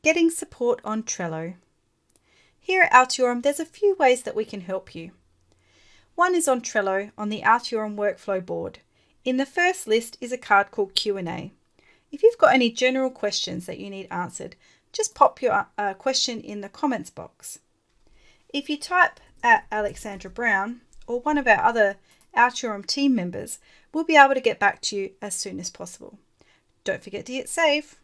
Getting support on Trello. Here at Altiorem, there's a few ways that we can help you. One is on Trello on the Altiorem workflow board. In the first list is a card called Q&A. If you've got any general questions that you need answered, just pop your question in the comments box. If you type at Alexandra Brown or one of our other Altiorem team members, we'll be able to get back to you as soon as possible. Don't forget to hit save.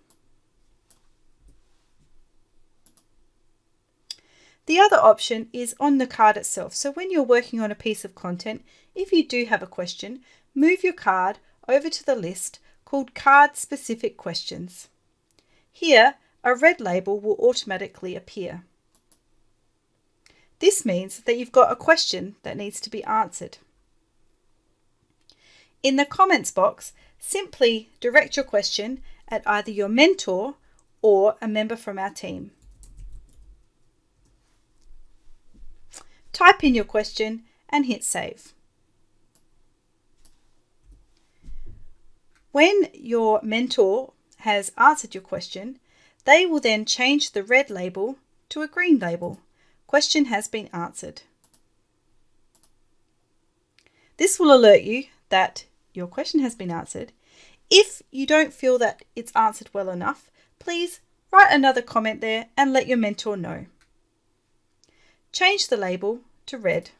The other option is on the card itself. So when you're working on a piece of content, if you do have a question, move your card over to the list called Card Specific Questions. Here, a red label will automatically appear. This means that you've got a question that needs to be answered. In the comments box, simply direct your question at either your mentor or a member from our team. Type in your question and hit save. When your mentor has answered your question, they will then change the red label to a green label. Question has been answered. This will alert you that your question has been answered. If you don't feel that it's answered well enough, please write another comment there and let your mentor know. Change the label to red.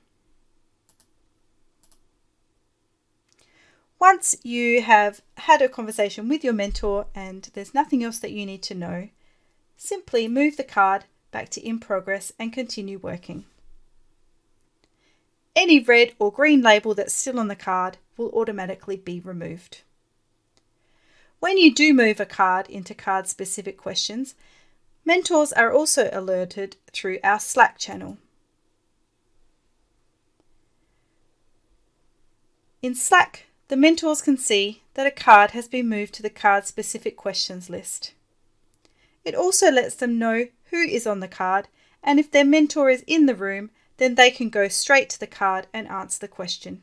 Once you have had a conversation with your mentor and there's nothing else that you need to know, simply move the card back to in progress and continue working. Any red or green label that's still on the card will automatically be removed. When you do move a card into card specific questions, mentors are also alerted through our Slack channel. In Slack, the mentors can see that a card has been moved to the card specific questions list. It also lets them know who is on the card, and if their mentor is in the room, then they can go straight to the card and answer the question.